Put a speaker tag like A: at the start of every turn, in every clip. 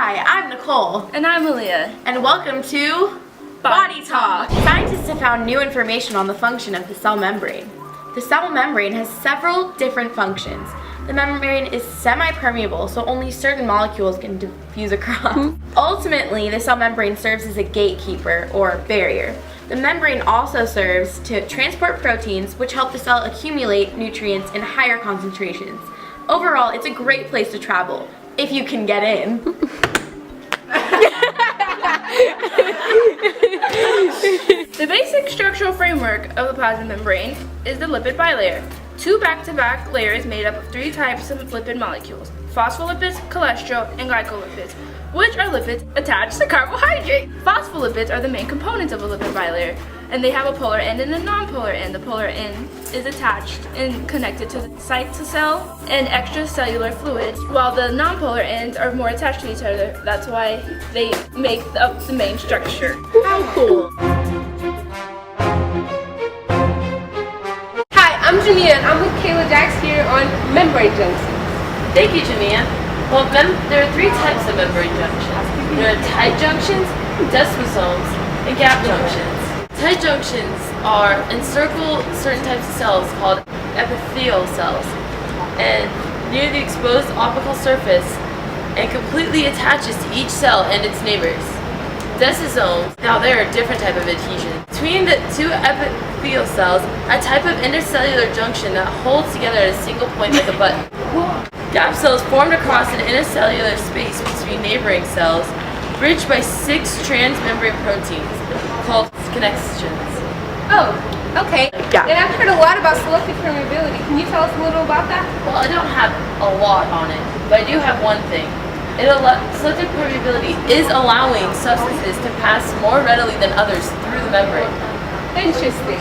A: Hi, I'm Nicole.
B: And I'm Aaliyah.
A: And welcome to Body Talk. Scientists have found new information on the function of the cell membrane. The cell membrane has several different functions. The membrane is semi-permeable, so only certain molecules can diffuse across. Ultimately, the cell membrane serves as a gatekeeper or barrier. The membrane also serves to transport proteins, which help the cell accumulate nutrients in higher concentrations. Overall, it's a great place to travel, if you can get in.
B: The basic structural framework of the plasma membrane is the lipid bilayer. Two back-to-back layers made up of three types of lipid molecules: phospholipids, cholesterol, and glycolipids, which are lipids attached to carbohydrate. Phospholipids are the main components of a lipid bilayer, and they have a polar end and a non-polar end. The polar end is attached and connected to the cytosol and extracellular fluids, while the non-polar ends are more attached to each other. That's why they make up the main structure.
A: How cool!
C: Hi, I'm Jamia, and I'm with Kayla Jax here on membrane junctions.
D: Thank you, Jamia. Well, there are three types of membrane junctions. There are tight junctions, desmosomes, and gap junctions. Tight junctions encircle certain types of cells called epithelial cells and near the exposed apical surface and completely attaches to each cell and its neighbors. Desmosomes, now there are different type of adhesion. Between the two epithelial cells, a type of intercellular junction that holds together at a single point like a button. Gap cells formed across an intercellular space between neighboring cells, bridged by 6 transmembrane proteins called connextions.
C: Oh, okay.
A: Yeah.
C: And I've heard a lot about selective permeability. Can you tell us a little about that?
D: Well, I don't have a lot on it, but I do have one thing. Selective permeability is allowing substances to pass more readily than others through the membrane.
C: Interesting.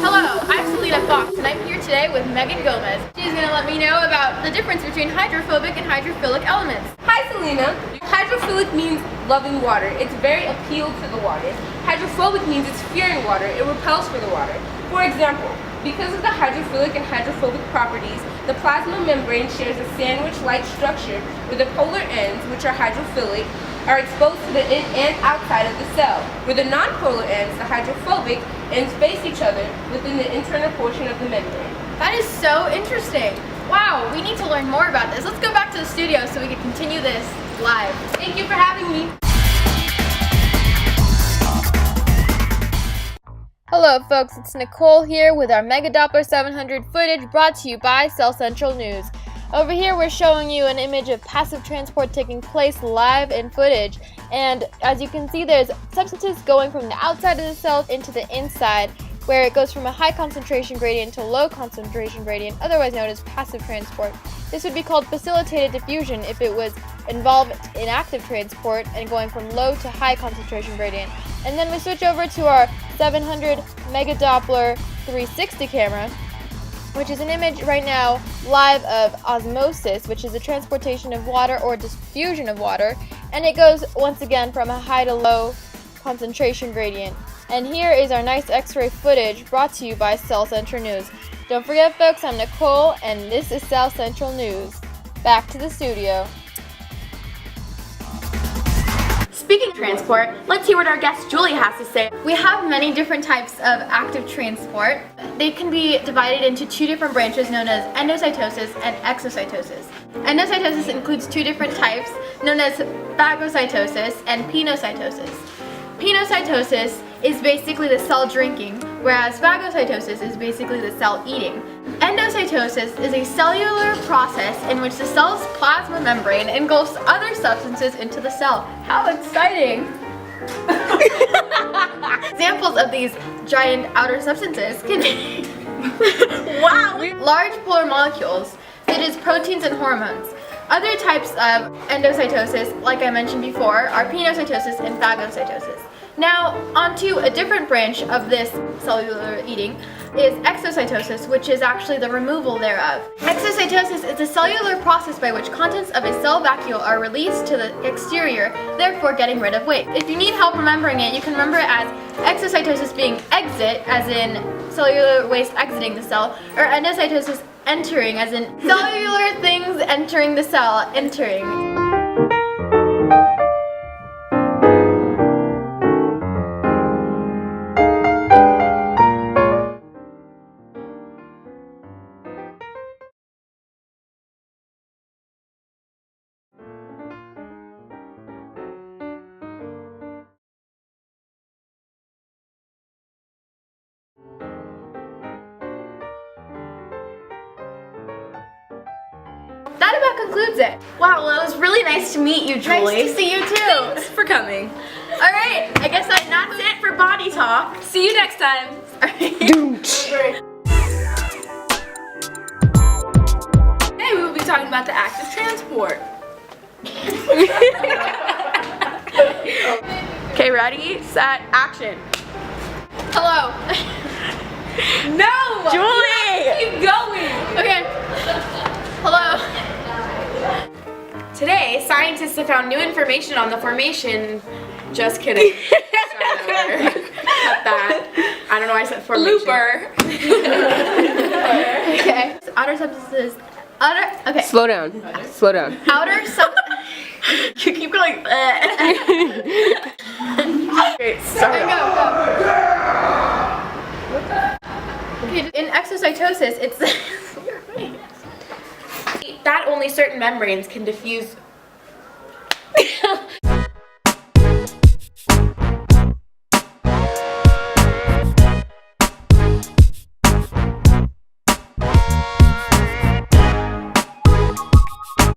E: Hello, I'm Selena Fox, and I'm here today with Megan Gomez. She's going to let me know about the difference between hydrophobic and hydrophilic elements.
C: Hi, Selena. Hydrophilic means loving water. It's very appealed to the water. Hydrophobic means it's fearing water. It repels for the water. For example, because of the hydrophilic and hydrophobic properties, the plasma membrane shares a sandwich-like structure where the polar ends, which are hydrophilic, are exposed to the in and outside of the cell, where the non-polar ends, the hydrophobic ends, face each other within the internal portion of the membrane.
E: That is so interesting. Wow, we need to learn more about this. Let's go back to the studio so we can continue this live.
C: Thank you for having me.
E: Hello folks, it's Nicole here with our Mega Doppler 700 footage brought to you by Cell Central News. Over here we're showing you an image of passive transport taking place live in footage, and as you can see there's substances going from the outside of the cell into the inside, where it goes from a high concentration gradient to low concentration gradient, otherwise known as passive transport. This would be called facilitated diffusion if it was involved in active transport and going from low to high concentration gradient. And then we switch over to our 700 Mega Doppler 360 camera, which is an image right now live of osmosis, which is the transportation of water or diffusion of water, and it goes once again from a high to low concentration gradient. And here is our nice X-ray footage brought to you by Cell Central News. Don't forget folks, I'm Nicole and this is Cell Central News. Back to the studio.
A: Speaking of transport, let's hear what our guest Julie has to say.
E: We have many different types of active transport. They can be divided into two different branches known as endocytosis and exocytosis. Endocytosis includes two different types known as phagocytosis and penocytosis. Penocytosis is basically the cell drinking, whereas phagocytosis is basically the cell eating. Endocytosis is a cellular process in which the cell's plasma membrane engulfs other substances into the cell. How exciting! Examples of these giant outer substances can be large polar molecules, such as proteins and hormones. Other types of endocytosis, like I mentioned before, are penocytosis and phagocytosis. Now, onto a different branch of this cellular eating is exocytosis, which is actually the removal thereof. Exocytosis is a cellular process by which contents of a cell vacuole are released to the exterior, therefore getting rid of waste. If you need help remembering it, you can remember it as exocytosis being exit, as in cellular waste exiting the cell, or endocytosis entering, as in cellular things entering the cell, entering. That about concludes it.
A: Wow, well, it was really nice to meet you, Julie.
E: Nice to see you too.
B: Thanks for coming.
E: All right, I guess that's it for body talk.
B: See you next time. Today we will be talking about the act of transport.
A: Okay, ready, set, action.
E: Hello.
B: No!
A: Julie!
B: Keep going!
E: Okay. Hello.
A: Today, scientists have found new information on the formation. Just kidding. Start over. Cut that. I don't know why I said formation.
B: Blooper.
E: Okay. Outer substances. Okay.
C: Slow down. Slow down.
E: Outer sub.
A: You keep going. Okay, start.
E: Go. Okay. In exocytosis, it's.
A: That only certain membranes can diffuse.